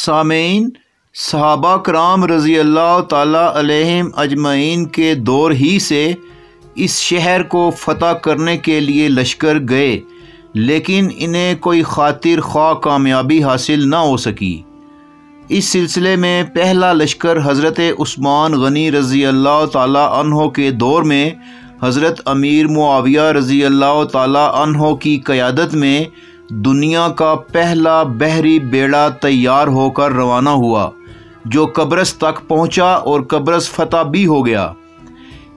सामेईन, सहाबा कराम रज़ी अल्लाह ताला अलैहिम अजमईन के दौर ही से इस शहर को फ़तह करने के लिए लश्कर गए, लेकिन इन्हें कोई खातिर ख्वाह कामयाबी हासिल ना हो सकी। इस सिलसिले में पहला लश्कर हज़रत उस्मान गनी रज़ी अल्लाह ताला अन्हो के दौर में हज़रत अमीर मुआविया रज़ी अल्लाह ताला अन्हो की क़यादत में दुनिया का पहला बहरी बेड़ा तैयार होकर रवाना हुआ, जो कब्रस तक पहुंचा और कब्रस फतह भी हो गया।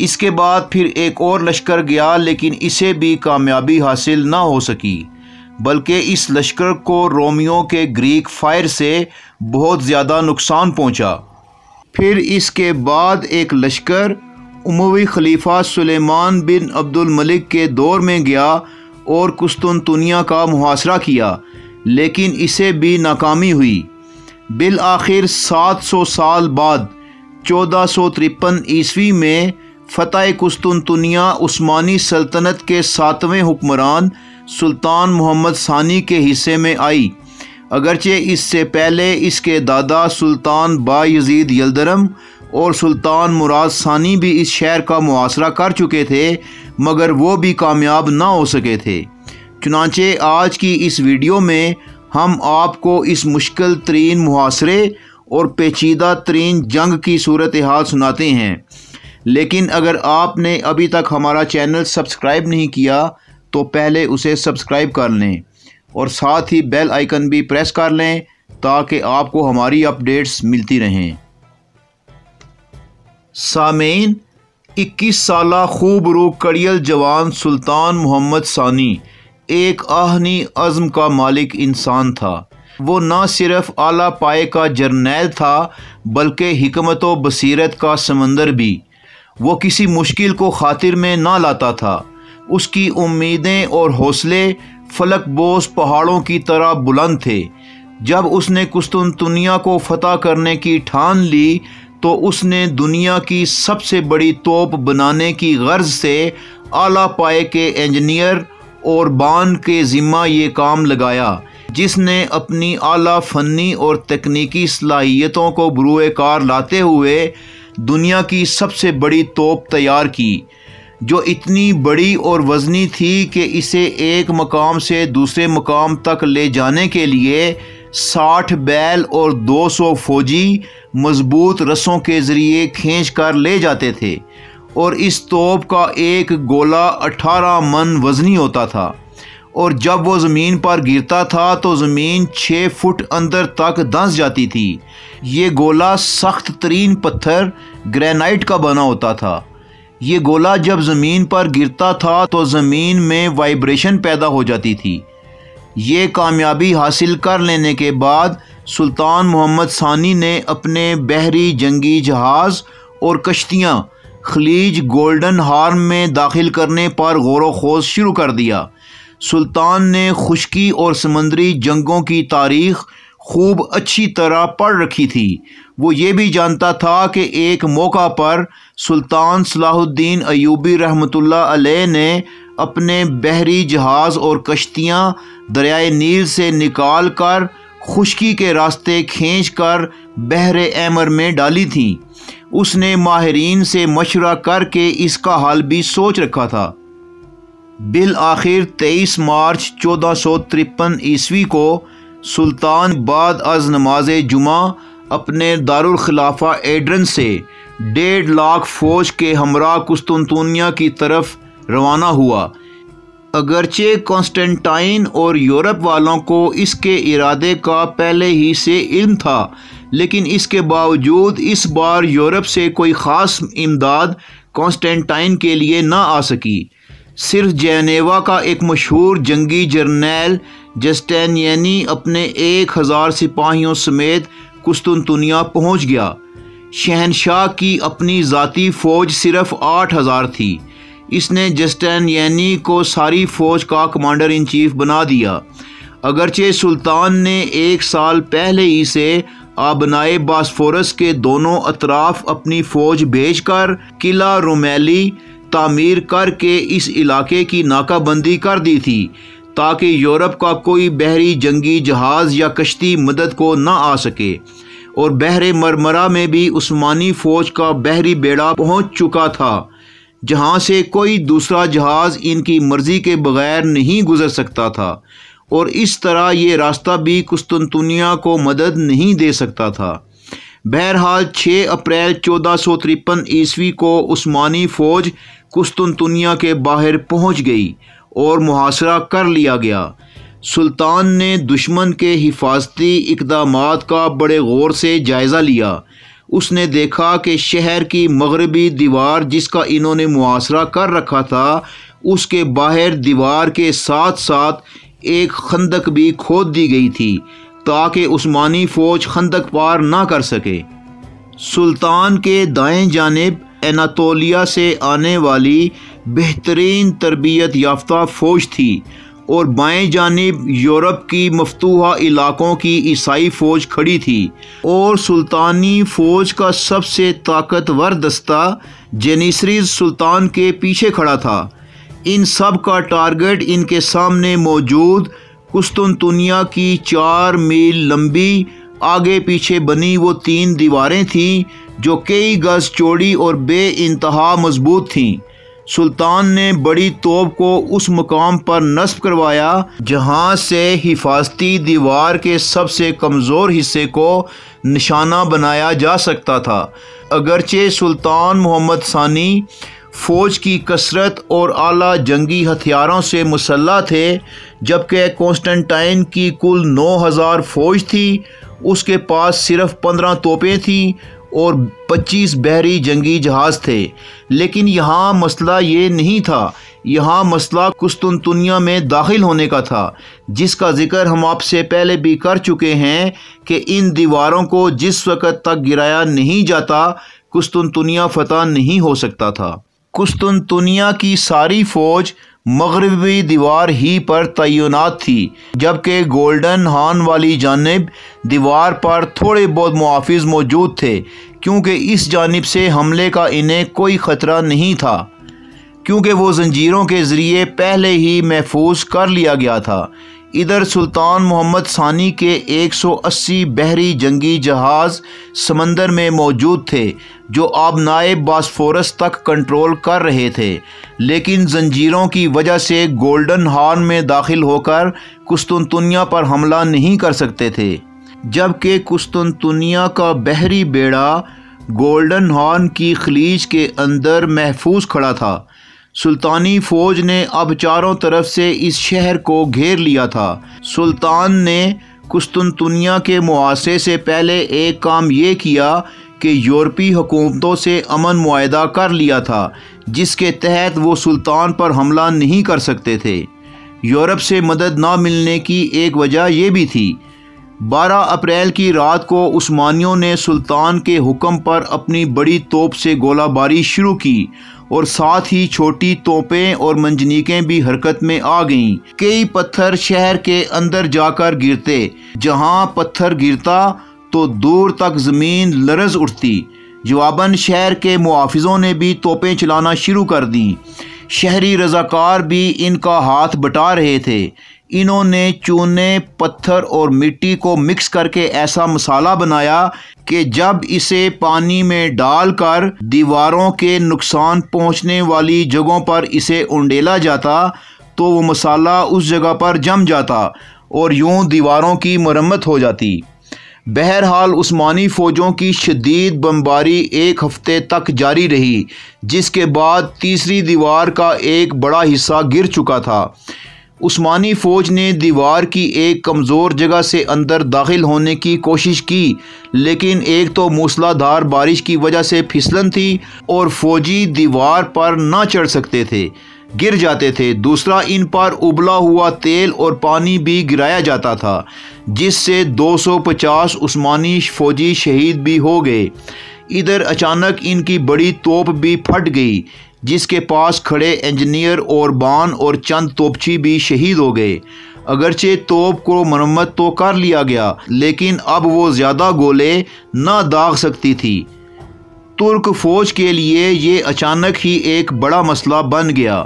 इसके बाद फिर एक और लश्कर गया, लेकिन इसे भी कामयाबी हासिल ना हो सकी, बल्कि इस लश्कर को रोमियों के ग्रीक फायर से बहुत ज़्यादा नुकसान पहुंचा। फिर इसके बाद एक लश्कर उमवी खलीफा सुलेमान बिन अब्दुल मलिक के दौर में गया और कुस्तुनतुनिया का मुहासरा किया, लेकिन इसे भी नाकामी हुई। बिल आखिर 700 साल बाद 1453 ईस्वी में फ़तह कुस्तुनतुनिया उस्मानी सल्तनत के 7वें हुक्मरान सुल्तान मोहम्मद सानी के हिस्से में आई। अगरचे इससे पहले इसके दादा सुल्तान बायज़ीद यल्दरम और सुल्तान मुराद सानी भी इस शहर का मुहासरा कर चुके थे, मगर वो भी कामयाब ना हो सके थे। चुनांचे आज की इस वीडियो में हम आपको इस मुश्किल तरीन मुहासरे और पेचीदा तरीन जंग की सूरत हाल सुनाते हैं। लेकिन अगर आपने अभी तक हमारा चैनल सब्सक्राइब नहीं किया तो पहले उसे सब्सक्राइब कर लें और साथ ही बेल आइकन भी प्रेस कर लें ताकि आपको हमारी अपडेट्स मिलती रहें। सामेईन, 21 साला खूब रू कड़ियल जवान सुल्तान मोहम्मद सानी एक आहनी अज़्म का मालिक इंसान था। वो न सिर्फ आला पाए का जर्नैल था, बल्कि हिकमत व बसीरत का समंदर भी। वो किसी मुश्किल को खातिर में ना लाता था। उसकी उम्मीदें और हौसले फलक बोस पहाड़ों की तरह बुलंद थे। जब उसने कुस्तुनतुनिया को फतह करने की ठान ली तो उसने दुनिया की सबसे बड़ी तोप बनाने की गर्ज से आला पाए के इंजीनियर और बान के ज़िम्मा ये काम लगाया, जिसने अपनी आला फ़न्नी और तकनीकी सलाहियतों को बरूए कार लाते हुए दुनिया की सबसे बड़ी तोप तैयार की, जो इतनी बड़ी और वज़नी थी कि इसे एक मकाम से दूसरे मकाम तक ले जाने के लिए 60 बैल और 200 फौजी मजबूत रस्सों के ज़रिए खींच कर ले जाते थे, और इस तोप का एक गोला 18 मन वज़नी होता था, और जब वो ज़मीन पर गिरता था तो ज़मीन 6 फुट अंदर तक धंस जाती थी। ये गोला सख्त तरीन पत्थर ग्रेनाइट का बना होता था। ये गोला जब ज़मीन पर गिरता था तो ज़मीन में वाइब्रेशन पैदा हो जाती थी। ये कामयाबी हासिल कर लेने के बाद सुल्तान मोहम्मद सानी ने अपने बहरी जंगी जहाज़ और कश्तियाँ खलीज गोल्डन हार्म में दाखिल करने पर गौर व खोज शुरू कर दिया। सुल्तान ने खुश्की और समंदरी जंगों की तारीख़ खूब अच्छी तरह पढ़ रखी थी। वो ये भी जानता था कि एक मौका पर सुल्तान सलाहुद्दीन अयूबी रहमतुल्लाह अलैह ने अपने बहरी जहाज़ और कश्तियाँ दरियाए नील से निकाल कर खुश्की के रास्ते खींच कर बहरे अहमर में डाली थीं। उसने माहिरीन से मशवरा करके इसका हल भी सोच रखा था। बिल आखिर 23 मार्च 1453 ईस्वी को सुल्तान बाद अज नमाज जुमा अपने दारुल खिलाफा एड्रन से 1.5 लाख फ़ौज के हमरा कुस्तुनतुनिया की तरफ रवाना हुआ। अगरचे कॉन्स्टेंटाइन और यूरोप वालों को इसके इरादे का पहले ही से इल्म था, लेकिन इसके बावजूद इस बार यूरोप से कोई ख़ास इमदाद कॉन्स्टेंटाइन के लिए ना आ सकी। सिर्फ जेनेवा का एक मशहूर जंगी जर्नैल जस्टिनियानी अपने 1000 सिपाहियों समेत कुस्तुनतुनिया पहुंच गया। शहनशाह की अपनी ज़ाती फ़ौज सिर्फ 8000 थी। इसने जस्टिनियानी को सारी फ़ौज का कमांडर इन चीफ बना दिया। अगरचे सुल्तान ने 1 साल पहले ही से आबनाए बास्फोरस के दोनों अतराफ अपनी फ़ौज भेजकर किला रुमेली तामीर करके इस इलाके की नाकाबंदी कर दी थी, ताकि यूरोप का कोई बहरी जंगी जहाज़ या कश्ती मदद को न आ सके। और बहरे मरमरा में भी उस्मानी फ़ौज का बहरी बेड़ा पहुंच चुका था, जहां से कोई दूसरा जहाज़ इनकी मर्ज़ी के बगैर नहीं गुज़र सकता था। और इस तरह ये रास्ता भी कुस्तुनतुनिया को मदद नहीं दे सकता था। बहरहाल 6 अप्रैल 1453 ईस्वी को उस्मानी फ़ौज कुस्तुनतुनिया के बाहर पहुंच गई और मुहासरा कर लिया गया। सुल्तान ने दुश्मन के हिफाजती इक़दामात का बड़े गौर से जायज़ा लिया। उसने देखा कि शहर की मगरबी दीवार जिसका इन्होंने मुहासरा कर रखा था, उसके बाहर दीवार के साथ साथ एक खंदक भी खोद दी गई थी ताकि उस्मानी फ़ौज खंदक पार ना कर सके। सुल्तान के दाएं जानिब एनातोलिया से आने वाली बेहतरीन तरबियत याफ्ता फ़ौज थी और बाएं जानिब यूरोप की मफतूहा इलाकों की ईसाई फ़ौज खड़ी थी। और सुल्तानी फ़ौज का सबसे ताकतवर दस्ता जेनिसरीज सुल्तान के पीछे खड़ा था। इन सब का टारगेट इनके सामने मौजूद कुस्तुनतुनिया की 4 मील लंबी आगे पीछे बनी वो 3 दीवारें थीं जो कई गज चौड़ी और बेइंतहा मजबूत थीं। सुल्तान ने बड़ी तोप को उस मुकाम पर नस्ब करवाया जहां से हिफाजती दीवार के सबसे कमज़ोर हिस्से को निशाना बनाया जा सकता था। अगरचे सुल्तान मोहम्मद सानी फ़ौज की कसरत और आला जंगी हथियारों से मुसल्लह थे, जबकि कॉन्स्टेंटाइन की कुल 9000 फ़ौज थी। उसके पास सिर्फ 15 तोपें थीं और 25 बहरी जंगी जहाज़ थे। लेकिन यहाँ मसला ये नहीं था, यहाँ मसला कुस्तुनतुनिया में दाखिल होने का था, जिसका जिक्र हम आपसे पहले भी कर चुके हैं कि इन दीवारों को जिस वक़्त तक गिराया नहीं जाता कुस्तुनतुनिया फ़तह नहीं हो सकता था। कुस्तुनतुनिया की सारी फ़ौज मगरबी दीवार ही पर तैनात थी, जबकि गोल्डन हॉर्न वाली जानिब दीवार पर थोड़े बहुत मुहाफ़िज़ मौजूद थे, क्योंकि इस जानिब से हमले का इन्हें कोई ख़तरा नहीं था, क्योंकि वो जंजीरों के ज़रिए पहले ही महफूज कर लिया गया था। इधर सुल्तान मोहम्मद सानी के 180 बहरी जंगी जहाज़ समंदर में मौजूद थे जो आबनाए बास्फोरस तक कंट्रोल कर रहे थे, लेकिन जंजीरों की वजह से गोल्डन हॉर्न में दाखिल होकर कुस्तुनतुनिया पर हमला नहीं कर सकते थे। जबकि कुस्तुनतुनिया का बहरी बेड़ा गोल्डन हॉर्न की खलीज के अंदर महफूज खड़ा था। सुल्तानी फ़ौज ने अब चारों तरफ से इस शहर को घेर लिया था। सुल्तान ने कुस्तुनतुनिया के मुहासरे से पहले एक काम ये किया कि यूरोपी हुकूमतों से अमन मुआहदा कर लिया था, जिसके तहत वो सुल्तान पर हमला नहीं कर सकते थे। यूरोप से मदद ना मिलने की एक वजह यह भी थी। 12 अप्रैल की रात को उस्मानियों ने सुल्तान के हुक्म पर अपनी बड़ी तोप से गोलाबारी शुरू की और साथ ही छोटी तोपें और मंजनीकें भी हरकत में आ गईं। कई पत्थर शहर के अंदर जाकर गिरते, जहां पत्थर गिरता तो दूर तक ज़मीन लरज़ उठती। जवाबन शहर के मुहाफ़िज़ों ने भी तोपें चलाना शुरू कर दी। शहरी रज़ाकार भी इनका हाथ बटा रहे थे। इन्होंने चूने, पत्थर और मिट्टी को मिक्स करके ऐसा मसाला बनाया कि जब इसे पानी में डालकर दीवारों के नुकसान पहुंचने वाली जगहों पर इसे उंडेला जाता तो वो मसाला उस जगह पर जम जाता और यूं दीवारों की मरम्मत हो जाती। बहरहाल उस्मानी फ़ौजों की शदीद बमबारी 1 हफ्ते तक जारी रही, जिसके बाद तीसरी दीवार का एक बड़ा हिस्सा गिर चुका था। उस्मानी फ़ौज ने दीवार की एक कमज़ोर जगह से अंदर दाखिल होने की कोशिश की, लेकिन एक तो मूसलाधार बारिश की वजह से फिसलन थी और फ़ौजी दीवार पर ना चढ़ सकते थे, गिर जाते थे। दूसरा, इन पर उबला हुआ तेल और पानी भी गिराया जाता था, जिससे 250 उस्मानी फ़ौजी शहीद भी हो गए। इधर अचानक इनकी बड़ी तोप भी फट गई, जिसके पास खड़े इंजीनियर और बान और चंद तोपची भी शहीद हो गए। अगरचे तोप को मरम्मत तो कर लिया गया, लेकिन अब वो ज़्यादा गोले ना दाग सकती थी। तुर्क फ़ौज के लिए ये अचानक ही एक बड़ा मसला बन गया।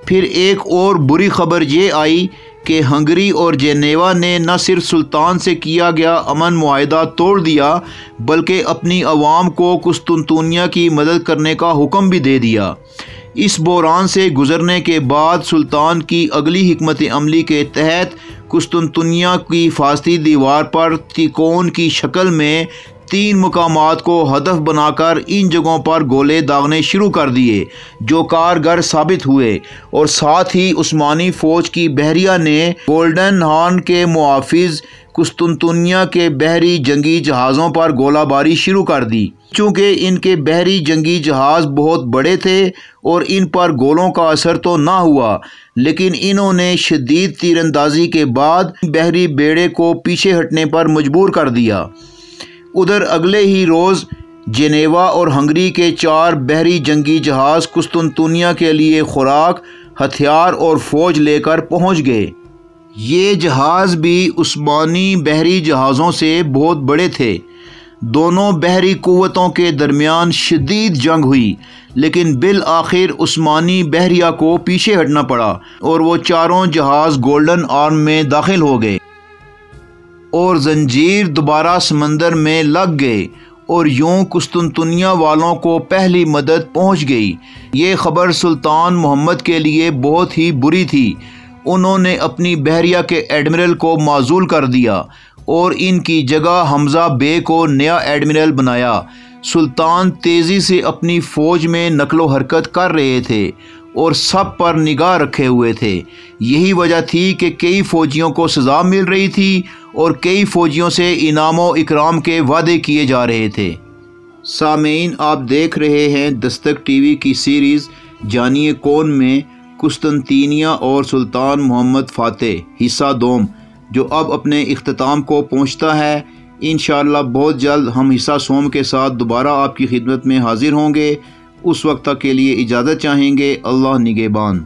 फिर एक और बुरी खबर ये आई कि हंगरी और जेनेवा ने न सिर्फ सुल्तान से किया गया अमन मुआहदा तोड़ दिया बल्कि अपनी आवाम को कुस्तुनतुनिया की मदद करने का हुक्म भी दे दिया। इस बहरान से गुजरने के बाद सुल्तान की अगली हिकमत अमली के तहत कुस्तुनतुनिया की हिफाजती दीवार पर तिकोन की शक्ल में 3 मुकामात को हदफ बनाकर इन जगहों पर गोले दागने शुरू कर दिए जो कारगर साबित हुए, और साथ ही उस्मानी फ़ौज की बहरिया ने गोल्डन हॉर्न के मुहाफिज कुस्तुनतुनिया के बहरी जंगी जहाज़ों पर गोलाबारी शुरू कर दी। चूँकि इनके बहरी जंगी जहाज़ बहुत बड़े थे और इन पर गोलों का असर तो ना हुआ, लेकिन इन्होंने शदीद तीरंदाजी के बाद बहरी बेड़े को पीछे हटने पर मजबूर कर दिया। उधर अगले ही रोज़ जेनेवा और हंगरी के 4 बहरी जंगी जहाज़ कुस्तुनतुनिया के लिए खुराक, हथियार और फ़ौज लेकर पहुंच गए। ये जहाज़ भी उस्मानी बहरी जहाज़ों से बहुत बड़े थे। दोनों बहरी कुव्वतों के दरमियान शदीद जंग हुई, लेकिन बिल आखिर उस्मानी बहरिया को पीछे हटना पड़ा और वो चारों जहाज़ गोल्डन हॉर्न में दाखिल हो गए और जंजीर दोबारा समंदर में लग गए और यूं कुस्तुनतुनिया वालों को पहली मदद पहुंच गई। ये खबर सुल्तान मोहम्मद के लिए बहुत ही बुरी थी। उन्होंने अपनी बहरिया के एडमिरल को माजूल कर दिया और इनकी जगह हमजा बे को नया एडमिरल बनाया। सुल्तान तेज़ी से अपनी फ़ौज में नकलो हरकत कर रहे थे और सब पर निगाह रखे हुए थे। यही वजह थी कि कई फ़ौजियों को सज़ा मिल रही थी और कई फ़ौजियों से इनाम व इकराम के वादे किए जा रहे थे। सामीन, आप देख रहे हैं दस्तक टीवी की सीरीज़ जानिए कौन में कुस्तुनतुनिया और सुल्तान मोहम्मद फ़ातेह हिस्सा 2, जो अब अपने इख्तिताम को पहुंचता है। इंशाअल्लाह बहुत जल्द हम हिस्सा 3 के साथ दोबारा आपकी खिदमत में हाजिर होंगे। उस वक्त तक के लिए इजाज़त चाहेंगे। अल्लाह निगहबान।